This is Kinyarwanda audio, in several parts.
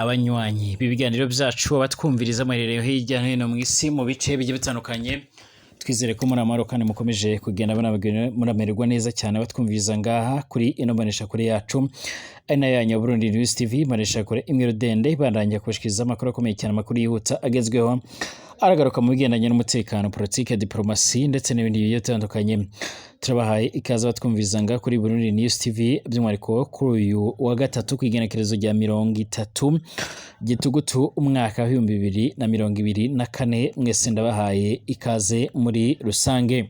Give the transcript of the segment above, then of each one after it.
abanywanyi b'ibiganiro byacu abatwumviriza amarerero hirya no hino mu isi mu bice bigiye bitandukanye twizere ko muri amahoro kandi mukomeje kugenda muramererwa neza cyane abatwumviriza ngaha kuri ino mbonesha kure yacu ari nayo yanyu Burundi News TV mbonesha kure imwe rudende ibandanya kubashikiriza amakuru akomeye cyane amakuru yihuta agezweho aragaruka mu bigendanye n'umutekano politike diplomasi ndetse n'ibindi bigiye bitandukanye turabahaye ikaze abatwumviriza ngaha kuri Burundi News TV by'umwihariko kuri uyu wa gatatu kw'igenekerezo rya 30 gitugutu umwaka wa 2024 mwese ndabahaye ikaze muri rusange.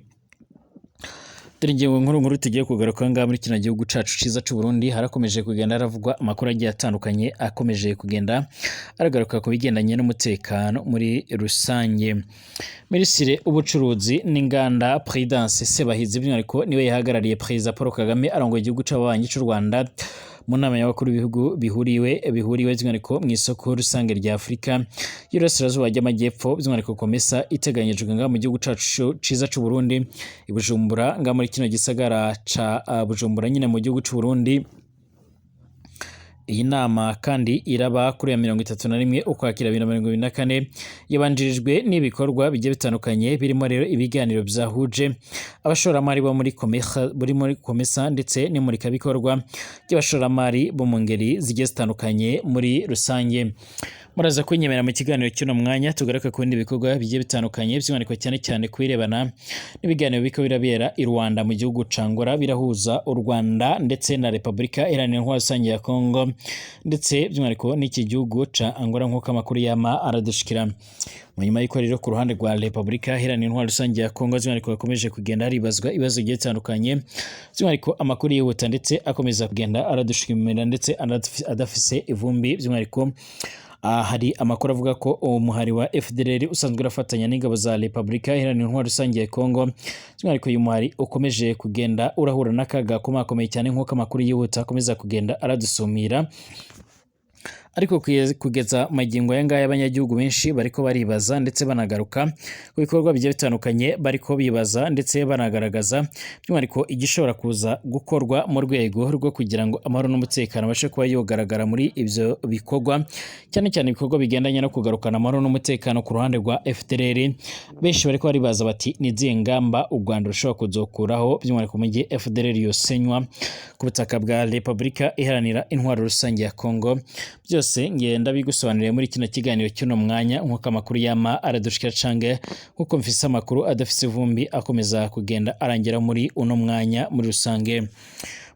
Ingingo nkuru tugiye kugaruka ngaha muri kino gihugu cacu ciza c'u Burundi harakomeje kugenda haravugwa amakuru agiye atandukanye akomeje kugenda aragaruka ku bigendanye n'umutekano muri rusange. Minisitiri ubucuruzi n'inganda Prudence Sebahizi by'umwihariko niwe yahagarariye Perezida Paul Kagame arongoye igihugu c'ababanyi c'u Rwanda mu nama y'abakuru b'ibihugu bihuriwe by'umwihariko mu isoko rusange rya Afurika y'Iburasirazuba ry'Amajyepfo by'umwihariko komesa iteganyijwe ngaha mu gihugu cacu ciza c'u Burundi i Bujumbura ngaha muri kino gisagara ca Bujumbura nyine mu gihugu c'u Burundi. Iyi nama kandi iraba kuri ya 31 ukwakira 2024 yabanjirijwe n'ibikorwa bigiye bitandukanye birimo rero ibiganiro byahuje abashoramari bo muri komesa ndetse n'imurika bikorwa by'abashoramari bo mu ngeri zigiye zitandukanye muri rusange. Muraza kwinyemera mu kiganiro cy'uno mwanya tugaruka ku bindi bikorwa bigiye bitandukanye by'umwihariko cyane kwirebana n'ibiganiro biko birabera i Rwanda mu gihugu cangora birahuza u Rwanda ndetse na Repubulika Iharanira Intwaro Rusange ya Kongo ndetse by'umwihariko n'iki gihugu ca Angola nk'uko amakuru yama aradushikira. Mu nyuma y'iko rero ku ruhande rwa Repubulika Iharanira Intwaro Rusange ya Kongo by'umwihariko bakomeje kugenda haribazwa ibibazo bigiye bitandukanye by'umwihariko amakuru yihuta ndetse akomeza kugenda aradushikira ndetse adafise ivumbi by'umwihariko hari amakuru avuga ko umuhari wa FDLR usanzwe urafatanya n'ingabo za Repubulika Iharanira Intwaro Rusange ya Kongo by'umwihariko uyu muhari ukomeje kugenda urahura n'akaga komakomeye cyane nk'uko amakuru yihuta akomeza kugenda aradusumira. Ariko kugeza magingo yangaya abanyagihugu benshi bariko baribaza ndetse banagaruka ku bikorwa bigiye bitandukanye bariko bibaza ndetse banagaragaza by'umwihariko igishobora kuza gukorwa mu rwego rwo kugira ngo amahoro n'umutekano bashe kuba yogaragara muri ivyo bikorwa cyane ibikorwa bigendanye no kugarukana amahoro n'umutekano ku ruhande rwa FDLR. Benshi bariko baribaza bati ni zihe ngamba u Rwanda rushobora kuzokuraho by'umwihariko mu gihe FDLR yosenywa ku butaka bwa Repubulika Iharanira Intwaro Rusange ya Kongo. Byose ngenda bigusobanuriye muri kino kiganiro cy'uno mwanya nk'uko amakuru yama aradushikira cange kuko mfise amakuru adafise ivumbi akomeza kugenda arangira muri uno mwanya muri rusange.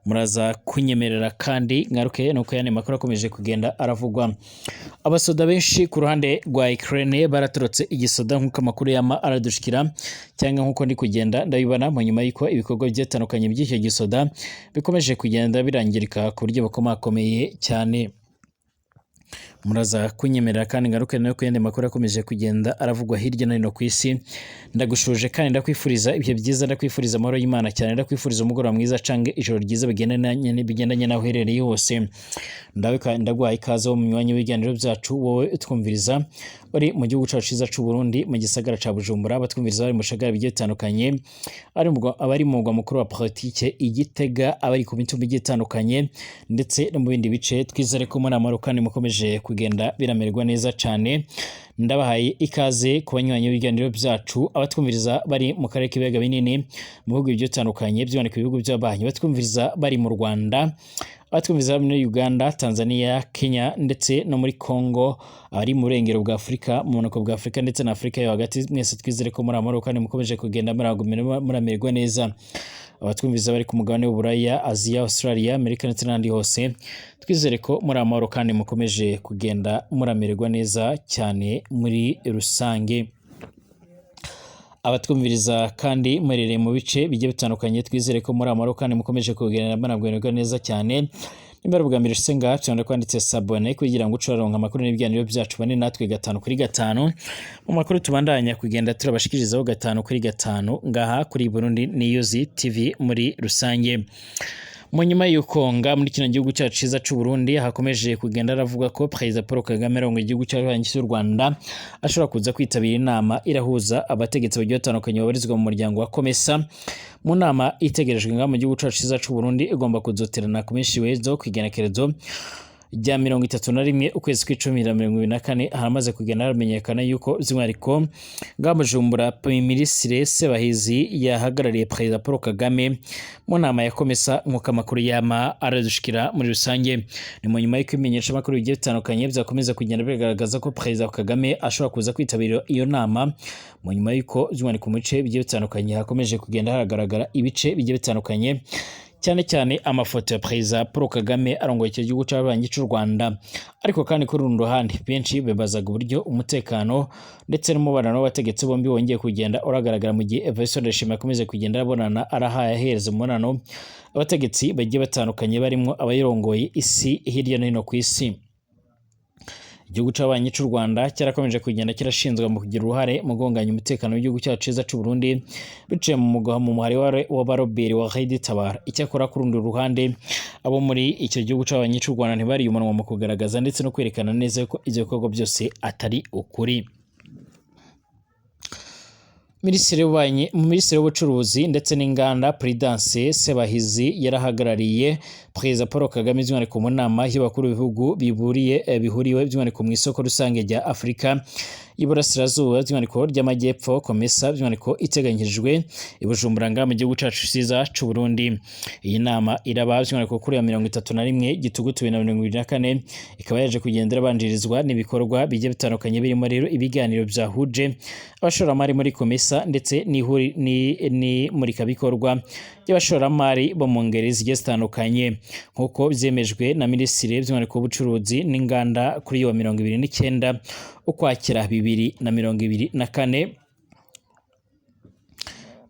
Muraza kunyemerera kandi ngaruke nuko yane makuru akomeje kugenda aravugwa. Abasoda benshi ku ruhande rwa Ukraine baratorotse igisoda nk'uko amakuru yama aradushikira cyangwa nk'uko ndi kugenda ndabibona mu nyuma y'iko ibikorwa byatandukanye by'icyo gisoda bikomeje kugenda birangirika ku buryo bukomakomeye cyane. Muraza kunyemerera kandi ngaruke nayo kuyende makuru akomeje kugenda aravugwa hirya no hino ku isi. Ndagushuje kandi ndakwifuriza ibyo byiza, ndakwifuriza amahoro y'Imana cyane, ndakwifuriza umugoroba mwiza cange ijoro ryiza bigendanye naho uherereye hose. Ndaguhaye ikaze mu mwanya w'ibiganiro byacu wowe utwumviriza bari mu gihugu cacu ciza c'u Burundi mu gisagara ca Bujumbura, abatwumviriza bari mu shagara bigiye bitandukanye abari mu mugwa mukuru wa politike Igitega, abari ku mitumba igiye itandukanye ndetse no mu bindi bice. Twizere ko muri amahoro kandi mukomeje kugenda biramererwa neza cyane. Ndabahaye ikaze ku banywanyi b'ibiganiro byacu abatwumviriza bari mu karere k'ibiyaga binini mu bihugu bigiye bitandukanye by'umwihariko ibihugu by'ababanyi, abatwumviriza bari mu Rwanda, abatwumviriza muri Uganda, Tanzania, Kenya ndetse no muri Congo, ari mu burengero bwa Afurika, mu bumanuko bwa Afurika ndetse na Afurika yo hagati. Mwese twizere ko muri amahoro kandi mukomeje kugenda muramererwa neza. Abatwumviriza bari ku mugabane w'Uburaya, Aziya, Australia, Amerika ndetse n'andi hose twizere ko muri amahoro kandi mukomeje kugenda muramererwa neza cyane muri rusange. Abatwumviriza kandi murereye mu bice bigiye bitandukanye twizere ko muri amahoro kandi mukomeje kugenda muramererwa neza cyane. Nimbara bwa mbere senga cyane kwanditse sabone kugira ngo ucuraronka amakuru n'ibiganiro byacu bane natwe 5 mu makuru tubandanya kugenda turabashikirizaho 5 ngaha kuri Burundi News TV muri rusange. Mu nyuma y'uko muri kino gihugu cyacu ciza c'u Burundi hakomeje kugenda aravuga ko Perezida Paul Kagame arongoye igihugu cy'u Rwanda ashobora kuza kwitabira inama irahuza abategetsi bagiye batandukanye babarizwa mu muryango wa Komesa. Mu nama itegerejwe mu gihugu cyacu ciza c'u Burundi igomba kuzoterana ku minsi wezo kwigenekerezo rya 31 ukwezi kw'icumi na 2024 haramaze kugenda haramenyekana yuko by'umwihariko Bujumbura Minisitiri Sebahizi yahagarariye Perezida Paul Kagame mu nama ya komesa nk'uko amakuru yama aradushikira muri rusange. Ni mu nyuma y'uko ibimenyesha amakuru bigiye bitandukanye byakomeza kugenda bigaragaza ko Perezida Kagame ashobora kuza kwitabira iyo nama, mu nyuma y'uko by'umwihariko mu bice bigiye bitandukanye hakomeje kugenda hagaragara ibice bigiye bitandukanye, cyane cyane amafoto ya Perezida Paul Kagame arongoye icyo gihugu cy'ababanyi cy'u Rwanda. Ariko kandi kuri rundi ruhande benshi bebazaga uburyo umutekano ndetse n'umubano w'abategetsi bombi wongeye kugenda uragaragara mu gihe Evariste Ndayishimiye akomeze kugenda abonana arahaye ahereza umunano abategetsi bagiye batandukanye barimo abayirongoye isi hirya no hino ku isi. Igihugu cy'ababanyi cy'u Rwanda cyarakomeje kugenda kirashinzwe mu kugira uruhare mu gonganya umutekano w'igihugu cyacu cyiza cy'u Burundi biciye mu muhari w'abaroberi wa Red Tabara. Icyakora ku rundi ruhande abo muri icyo gihugu cy'ababanyi cy'u Rwanda ntibari umunwa mu kugaragaza ndetse no kwerekana neza ko ibyo bikorwa byose atari ukuri. Minisitiri w'ubucuruzi ndetse n'inganda Prudence Sebahizi yarahagarariye Perezida Paul Kagame by'umwihariko mu nama y'abakuru b'ibihugu bihuriwe by'umwihariko mu isoko rusange rya Afurika y'Iburasirazuba by'umwihariko ry'Amajyepfo komesa by'umwihariko iteganyijwe i Bujumbura mu gihugu cyacu cyiza cy'u Burundi. Iyi nama iraba by'umwihariko kuri ya 31 Gitugutu 2024 ikaba yaje kugenda irabanjirizwa n'ibikorwa bigiye bitandukanye birimo rero ibiganiro byahuje abashoramari muri komesa ndetse n'imurikabikorwa ry'abashoramari bo mu ngeri zigiye zitandukanye nk'uko byemejwe na Minisitiri by'umwihariko w'ubucuruzi n'inganda kuri wa 29 Ukwakira 2024.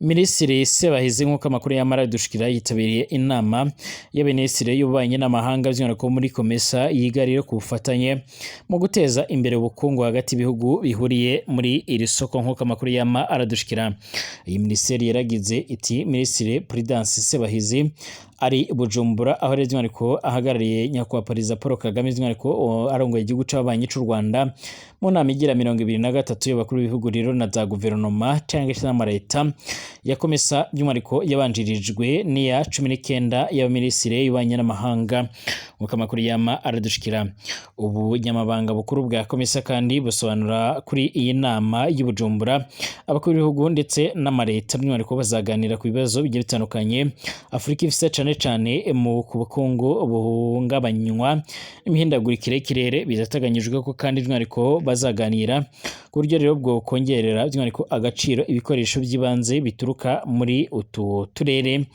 Minisitiri Sebahizi nk'uko amakuru yamara dushikira yitabiriye inama y'Abaminisitiri y'ububanyi n'amahanga by'umwihariko muri komesa yigarire ku bufatanye mu guteza imbere ubukungu hagati y'ibihugu bihuriye muri iri soko nk'uko amakuru yama aradushikira. Iyi minisiteri yaragize iti Minisitiri Prudence Sebahizi ari Bujumbura aho rero by'umwihariko ahagarariye nyakubahwa Perezida Paul Kagame by'umwihariko arongoye igihugu cy'ababanyi cy'u Rwanda mu nama igira 23 y'abakuru b'ibihugu rero na za guverinoma cyangwa se n'amareta ya komesa by'umwihariko yabanjirijwe n'iya 19 y'abaminisitiri y'ububanyi n'amahanga nk'uko amakuru yama aradushikira. Ubunyamabanga bukuru bwa komesa kandi busobanura kuri iyi nama y'i Bujumbura abakuru b'ibihugu ndetse n'amareta by'umwihariko bazaganira ku bibazo bigiye bitandukanye Afurika ifite cyane mu bukungu buhungabanywa n'imihindagurikire y'ikirere. Bizateganyijwe ko kandi by'umwihariko bazaganira ku buryo rero bwo kongerera by'umwihariko agaciro ibikoresho by'ibanze bituruka muri utu turere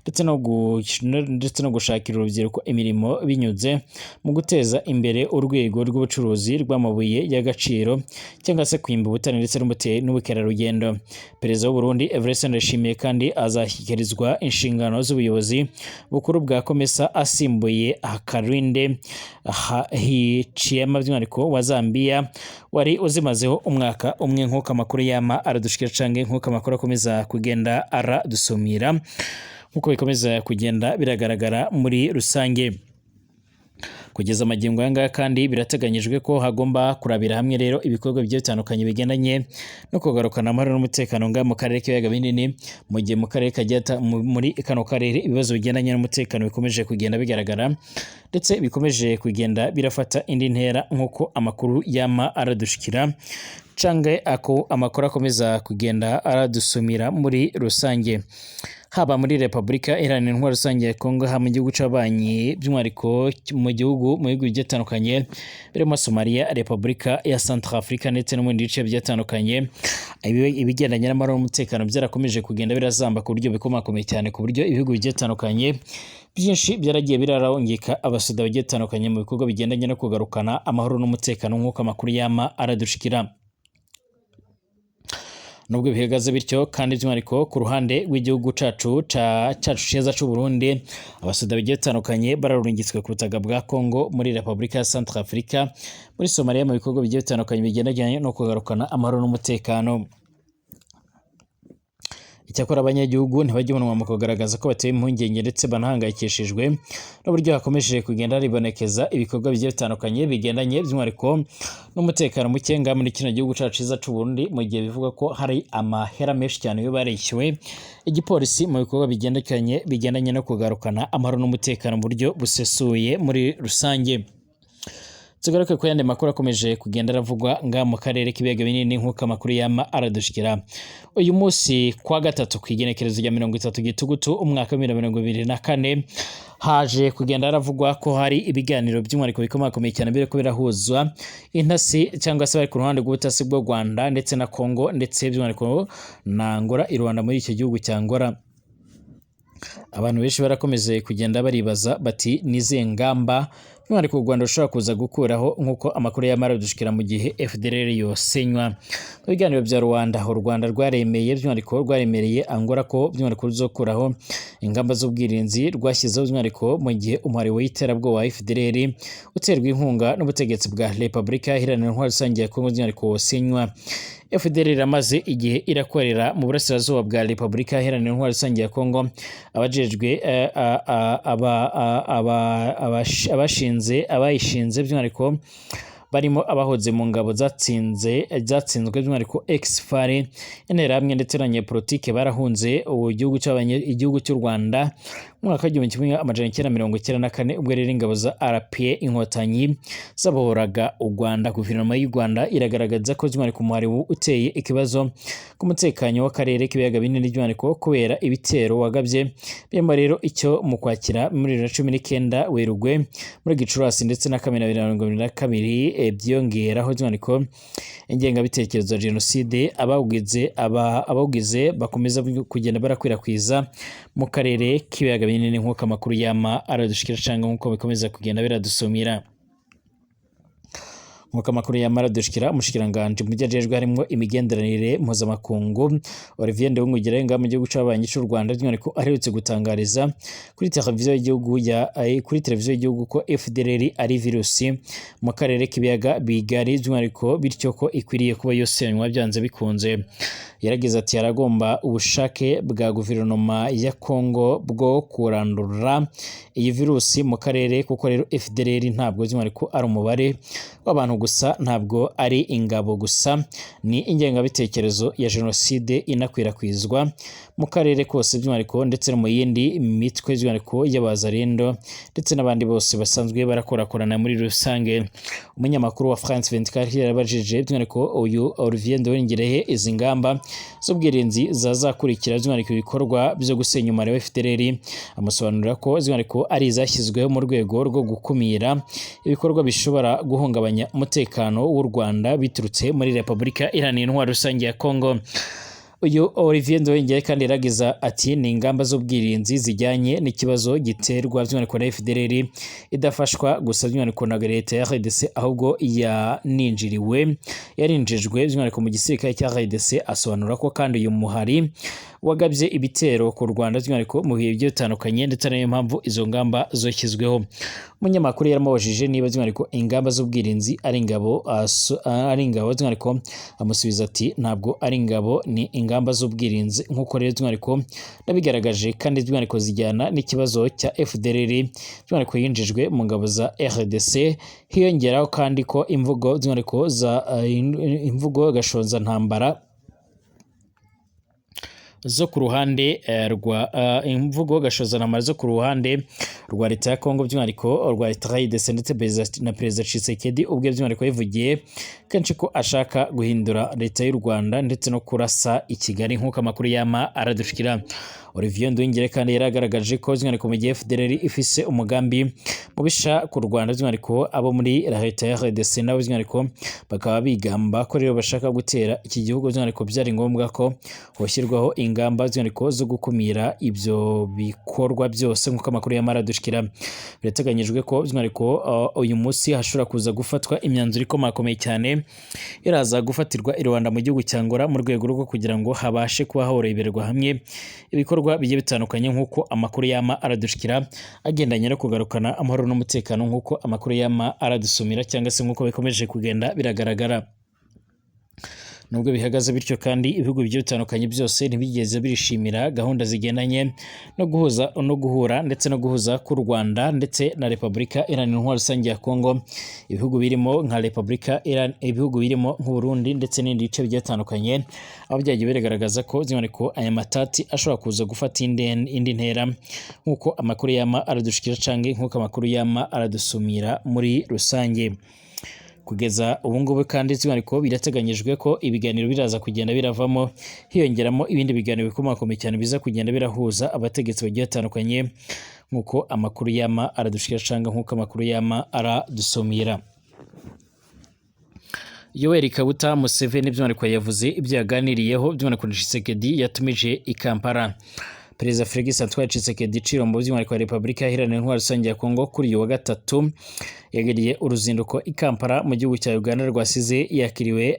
ndetse no gushakira urubyiruko imirimo binyuze mu guteza imbere urwego rw'ubucuruzi rw'amabuye y'agaciro cyangwa se kwimba ubutare ndetse n'ubukerarugendo. Perezida w'u Burundi Evariste Ndayishimiye kandi azashyikirizwa inshingano z'ubuyobozi bukuru bwa komesa asimbuye Hakainde Hichilema by'umwihariko wa Zambia wari uzimazeho umwaka umwe nk'uko amakuru yama aradushikira cange nk'uko amakuru akomeza kugenda aradusumira nk'uko bikomeza kugenda biragaragara muri rusange. Kugeza amagingo aya kandi birateganyijwe ko hagomba kurabira hamwe rero ibikorwa bigiye bitandukanye bigendanye no kugarukana amahoro n'umutekano mu karere k'ibiyaga binini, mu gihe mu karere muri kano karere ibibazo bigendanye n'umutekano bikomeje kugenda bigaragara ndetse bikomeje kugenda birafata indi ntera nk'uko amakuru yama aradushikira cange ako amakuru akomeza kugenda aradusumira muri rusange. Haba muri Repubulika Iharanira Intwaro Rusange ya Kongo, ha mu gihugu c'ababanyi by'umwihariko mu bihugu bigiye bitandukanye birimo Somalia, Repubulika ya Centrafrica ndetse no mu bindi bice bitandukanye, ibigendanye n'amahoro n'umutekano byarakomeje kugenda birazamba ku buryo bikomakomeye cyane ku buryo ibihugu bigiye bitandukanye byinshi byaragiye birarongeka abasoda bagiye batandukanye mu bikorwa bigendanye no kugarukana amahoro n'umutekano nk'uko amakuru yama aradushikira. Nubwo bihagaze bityo kandi by'umwihariko ku ruhande rw'igihugu cacu cyiza cy'u Burundi abasoda bagiye batandukanye bararungitswe ku butaka bwa Kongo, muri Repubulika ya Centrafrica, muri Somalia mu bikorwa bigiye bitandukanye bigendanye no kugarukana amahoro n'umutekano. Icyakora abanyagihugu ntibajya mu kugaragaza ko batewe impungenge ndetse banahangayikishijwe n'uburyo hakomeje kugenda ribonekeza ibikorwa bigiye bitandukanye bigendanye by'umwihariko n'umutekano muke muri kino gihugu cyacu cyiza cy'u Burundi, mu gihe bivuga ko hari amahera menshi cyane yo barishyuwe igipolisi mu bikorwa bigendanye no kugarukana amahoro n'umutekano mu buryo busesuye muri rusange. Tugaruke ku yandi makuru akomeje kugenda aravugwa nga mu karere k'ibiyaga binini nk'uko amakuru yama aradushikira. Uyu munsi kwa gatatu kwigenekerezo rya 30 Gitugutu umwaka wa 2024 haje kugenda aravugwa ko hari ibiganiro by'umwihariko bikomakomeye cyane bire ko birahuzwa intasi cyangwa se bari ku ruhande rw'ubutasi bw'u Rwanda ndetse na Kongo ndetse by'umwihariko na Angola i Rwanda muri icyo gihugu cya Angola. Abantu benshi barakomeze kugenda baribaza bati nize ngamba by'umwihariko u Rwanda rushobora kuza gukuraho nk'uko amakuru y'amara dushikira mu gihe FDLR yosenywa. Mu biganiro bya Rwanda u Rwanda rwaremeye by'umwihariko rwaremereye Angola ko by'umwihariko ruzokuraho ingamba z'ubwirinzi rwashyizeho by'umwihariko mu gihe umuhari w'iterabwoba wa FDLR uterwa inkunga n'ubutegetsi bwa Repubulika Iharanira Intwaro Rusange ya Kongo by'umwihariko wosenywa. FDLR iramaze igihe irakorera mu burasirazuba bwa Repubulika Iharanira Intwaro Rusange ya Kongo. Abajejwe abayishinze by'umwihariko barimo abahoze mu ngabo zatsinzwe by'umwihariko ex-FARE interahamwe ndetse n'abanyepolitike barahunze igihugu cy'u Rwanda mu mwaka w'1994 ubwo rero ingabo za RPA inkotanyi zabohoraga u Rwanda. Guverinoma y'u Rwanda iragaragaza ko by'umwihariko umuhari uteye ikibazo ku mutekano w'akarere k'ibiyaga binini by'umwihariko kubera ibitero wagabye birimo rero icyo mu Kwakira muri 2019 Werurwe muri Gicurasi ndetse na Kamena 2022 byongeraho by'umwihariko ingengabitekerezo ya jenoside abawugize bakomeza kugenda barakwirakwiza mu karere k'ibiyaga binini nk'uko amakuru yama aradushikira cyangwa nk'uko bikomeza kugenda biradusumira. Nk'uko amakuru yamara dushikira umushikiranganje mu byajejwe harimo imigenderanire mpuzamakungu Olivier Nduhungirehe mu gihugu c'abanyi cy'u Rwanda by'umwihariko aherutse gutangariza kuri televiziyo y'igihugu ko FDLR ari virusi mu karere k'ibiyaga bigari by'umwihariko bityo ko ikwiriye kuba yosenywa byanze bikunze. Yaragize ati haragomba ubushake bwa guverinoma ya Kongo bwo kurandura iyi virusi mu karere kuko rero FDLR ntabwo by'umwihariko ari umubare w'abantu gusa, ntabwo ari ingabo gusa, ni ingengabitekerezo ya jenoside inakwirakwizwa mu karere kose by'umwihariko ndetse no mu yindi mitwe by'umwihariko y'abazarendo ndetse n'abandi bose basanzwe barakorakorana muri rusange. Umunyamakuru wa France 24 yarabajije by'umwihariko uyu Olivier Nduhungirehe izi ngamba z'ubwirinzi zazakurikira by'umwihariko ibikorwa byo gusenya umubare wa FDLR, amusobanurira ko by'umwihariko ari izashyizweho mu rwego rwo gukumira ibikorwa bishobora guhungabanya umutekano w'u Rwanda biturutse muri Repubulika Iharanira Intwaro Rusange ya Kongo. Uyu Olivier Nduhungirehe kandi yaragiza ati ni ingamba z'ubwirinzi zijyanye n'ikibazo giterwa by'umwihariko na FDLR idafashwa gusa by'umwihariko na leta ya RDC ahubwo yarinjijwe by'umwihariko mu gisirikare cya RDC. Asobanura ko kandi uyu muhari wagabye ibitero ku Rwanda by'umwihariko mu bihe bitandukanye ndetse nayo mpamvu izo ngamba zoshyizweho. Umunyamakuru yaramubajije niba by'umwihariko ingamba z'ubwirinzi ari ingabo by'umwihariko amusubiza ati ntabwo ari ingabo, ni ingamba z'ubwirinzi nk'uko rero by'umwihariko nabigaragaje kandi by'umwihariko zijyana n'ikibazo cya FDLR by'umwihariko yinjijwe mu ngabo za RDC. Hiyongeraho kandi ko imvugo by'umwihariko imvugo gashonza ntambara zo ku ruhande imvugo gashozanama zo ku ruhande rwa leta ya Kongo by'umwihariko rwa leta RDC ndetse na Perezida Tshisekedi ubwe by'umwihariko yivugiye kenshi ko ashaka guhindura leta y'u Rwanda ndetse no kurasa i Kigali nk'uko amakuru yama aradushikira. Olivier Nduhungirehe kandi yaragaragaje ko by'umwihariko mu gihe FDLR ifise umugambi mubisha ku Rwanda by'umwihariko abo muri leta ya RDC nabo by'umwihariko bakaba bigamba ko rero bashaka gutera iki gihugu by'umwihariko byari ngombwa ko hoshyirwaho ingamba by'umwihariko zo gukumira ibyo bikorwa byose nk'uko amakuru yamara dushikira. Birateganyijwe ko by'umwihariko uyu munsi hashobora kuza gufatwa imyanzuro ikomakomeye cyane iraza gufatirwa i Rwanda mu gihugu cya Angola mu rwego rwo kugira ngo habashe kuba horeberwa hamwe ibikorwa bigiye bitandukanye nk'uko amakuru yama aradushikira agendanye no kugarukana amahoro n'umutekano nk'uko amakuru yama aradusumira cyangwa se nk'uko bikomeje kugenda biragaragara. nubwo bihagaze bityo kandi ibihugu bigiye bitandukanye byose ntibigeze birishimira gahunda zigendanye no guhura ndetse no guhuza ku Rwanda ndetse na Repubulika Iharanira Intwaro Rusange ya Kongo, ibihugu birimo nka ibihugu birimo nk'u Burundi ndetse n'ibindi bice bigiye bitandukanye, aho byagiye bigaragaza ko by'umwihariko aya matati ashobora kuza gufata indi ntera nk'uko amakuru yama aradushikira canke nk'uko amakuru yama aradusumira muri rusange. Kugeza ubu ngubu kandi by'umwihariko birateganyijwe ko ibiganiro biraza kugenda biravamo hiyongeramo ibindi biganiro bikomakomeye cyane biza kugenda birahuza abategetsi bagiye batandukanye nk'uko amakuru yama aradushikira canke nk'uko amakuru yama aradusumira. Yoweri Kaguta Museveni by'umwihariko yavuze ibyo yaganiriyeho by'umwihariko na Tshisekedi yatumije i Kampala. Perezida Felix Antoine Tshisekedi Tshilombo by'umwihariko wa Repubulika Iharanira Intwaro Rusange ya Kongo kuri uyu wa gatatu yagiriye uruzinduko i Kampala mu gihugu cya Uganda, rwasize yakiriwe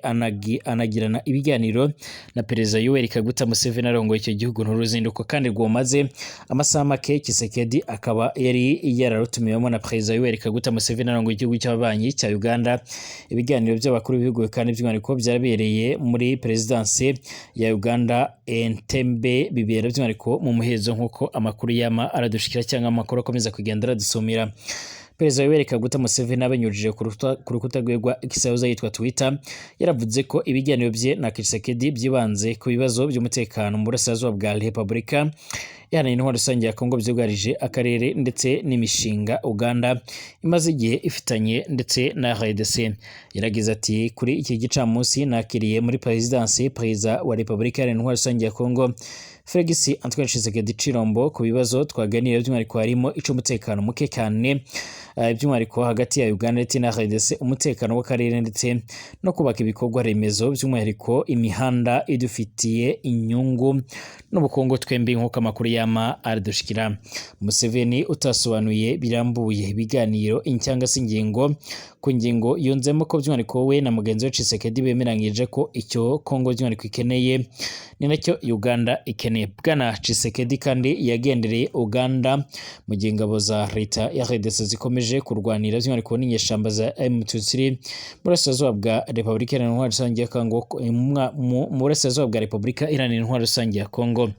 anagirana ibiganiro na Perezida Yoweri Kaguta Museveni arongoye icyo gihugu. N'uruzinduko kandi rwamaze amasaha make, Tshisekedi akaba yari yararutumiwemo na Perezida Yoweri Kaguta Museveni arongoye igihugu cy'ababanyi cya Uganda. Ibiganiro by'abakuru b'ibihugu kandi by'umwihariko byarabereye muri Perezidansi ya Uganda Entebbe, bibera by'umwihariko mu muhezo nk'uko amakuru yama aradushikira cyangwa amakuru akomeza kugenda aradusumira. Perezida Yoweri Kaguta Museveni abinyujije ku rukuta rwe rwa X yitwa Twitter yaravuze ko ibiganiro bye na Tshisekedi byibanze ku bibazo by'umutekano mu burasirazuba bwa Repubulika Iharanira Intwaro Rusange ya Kongo byugarije akarere ndetse n'imishinga Uganda imaze igihe ifitanye ndetse na RDC. Yaragize ati kuri iki gicamunsi nakiriye muri Perezidansi Perezida wa Repubulika Iharanira Intwaro Rusange ya Kongo Felix Antoine Tshisekedi Tshilombo ku bibazo twaganiriye by'umwihariko harimo ic'umutekano muke cyane by'umwihariko hagati ya Uganda ndetse na RDC, umutekano w'akarere ndetse no kubaka ibikorwa remezo by'umwihariko imihanda idufitiye inyungu n'ubukungu twembi nk'uko amakuru yama aradushikira. Museveni utasobanuye birambuye ibiganiro cyangwa se ku ngingo yunzemo ko by'umwihariko we na mugenzi we Tshisekedi bemeranyije ko icyo Kongo by'umwihariko ikeneye ni nacyo Uganda ikeneye. Bwana Tshisekedi kandi yagendereye Uganda mu gihe ingabo za leta ya RDC zikomeje kurwanira by'umwihariko n'inyeshamba za M23 mu burasirazuba bwa Repubulika Iharanira Intwaro Rusange ya Kongo, mu burasirazuba bwa Repubulika Iharanira Intwaro Rusange ya Kongo.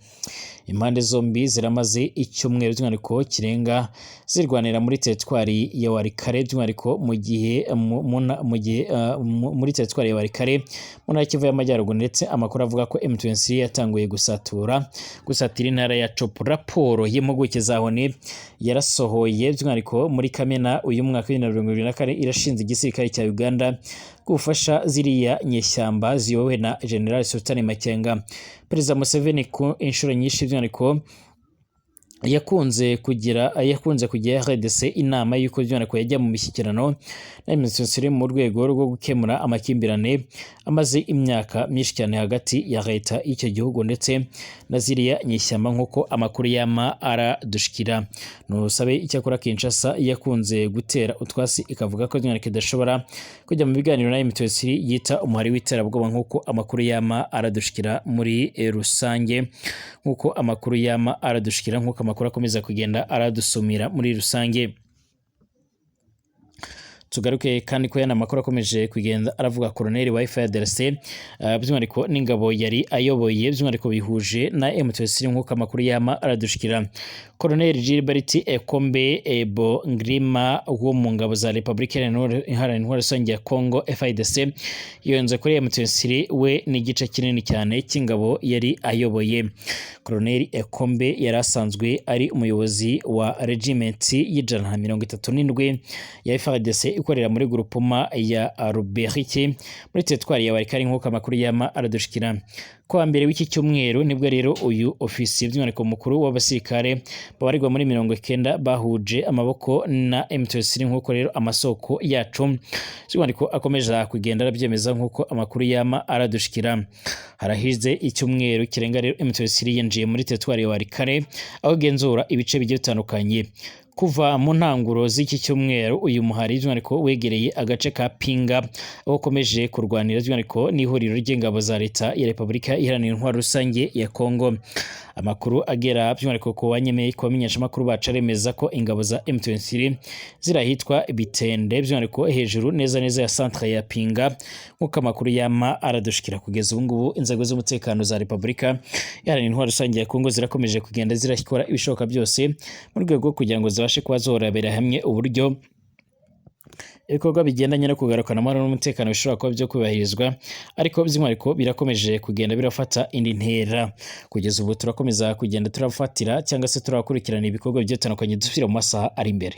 Impande zombi ziramaze icyumweru by'umwihariko kirenga zirwanira muri teritwari ya Walikare by'umwihariko muri teritwari ya Walikare mu ntara Kivu y'Amajyaruguru, ndetse amakuru avuga ko M23 yatanguye gusatira intara ya Chopo. Raporo y'impuguke za ONU yarasohoye by'umwihariko muri Kamena uyu mwaka wa 2024 irashinze igisirikare cya Uganda gufasha ziriya nyeshyamba ziyobowe na General Sultan Makenga. Perezida Museveni ku inshuro nyinshi by'umwihariko yakunze kugira RDC inama y'uko by'umwihariko yajya mu mishyikirano na M23 mu rwego rwo gukemura amakimbirane amaze imyaka myinshi cyane hagati ya leta y'icyo gihugu ndetse na ziriya nyishyamba nk'uko amakuru yama aradushikira. Nusabe icyakora Kinshasa yakunze gutera utwasi ikavuga ko by'umwihariko idashobora kujya mu biganiro na M23 yita umuhari w'iterabwoba nk'uko amakuru yama aradushikira muri rusange, nk'uko amakuru yama aradushikira nk'uko amakuru akomeza kugenda aradusumira muri rusange. Tugaruke kandi ko yana makuru akomeje kugenda aravuga Colonel wa FARDC by'umwihariko n'ingabo yari ayoboye by'umwihariko bihuje na M23 nk'uko amakuru yama aradushikira. Colonel Gilbert Ekombe Ebo Ngrima wo mu ngabo za Repubulika Iharanira Intwaro Rusange ya Kongo FARDC yonze kuri M23 we n'igice kinini cyane cy'ingabo yari ayoboye. Colonel Ekombe yari asanzwe ari umuyobozi wa regiment y'ijana 37 ya FARDC ikorera muri groupement ya Ruberiki muri teritwari ya Walikare nk'uko amakuru yama aradushikira. Kwa mbere w'iki cyumweru nibwo rero uyu ofisiye by'umwihariko mukuru w'abasirikare babarirwa muri 90 bahuje amaboko na M23 nk'uko rero amasoko yacu by'umwihariko akomeje kugenda arabyemeza nk'uko amakuru yama aradushikira. Harahize icyumweru kirenga rero M23 yinjiye muri teritwari ya Walikare aho genzura ibice bigiye bitandukanye. Kuva mu ntanguro z'iki cyumweru uyu muhari by'umwihariko wegereye agace ka Pinga aho komeje kurwanira by'umwihariko n'ihuriro ry'ingabo za leta ya Repubulika Iharanira Intwaro Rusange ya Kongo. Amakuru agera by'umwihariko ku banyemeye kubamenyesha amakuru bacu aremeza ko ingabo za M23 zirahitwa Bitende by'umwihariko hejuru neza ya centre ya Pinga, nk'uko amakuru yama aradushikira kugeza ubu ngubu. Inzego z'umutekano za Repubulika Iharanira Intwaro Rusange ya Kongo zirakomeje kugenda zirakora ibishoboka byose mu rwego kugira ngo zibashe kuba zorabera hamwe uburyo ibikorwa bigendanye no kugarukana amahoro n'umutekano bishobora kuba byo kubahirizwa, ariko by'umwihariko birakomeje kugenda birafata indi ntera. Kugeza ubu turakomeza kugenda turafatira cyangwa se turakurikirana ibikorwa bigiye bitandukanye dusubira mu masaha ari imbere.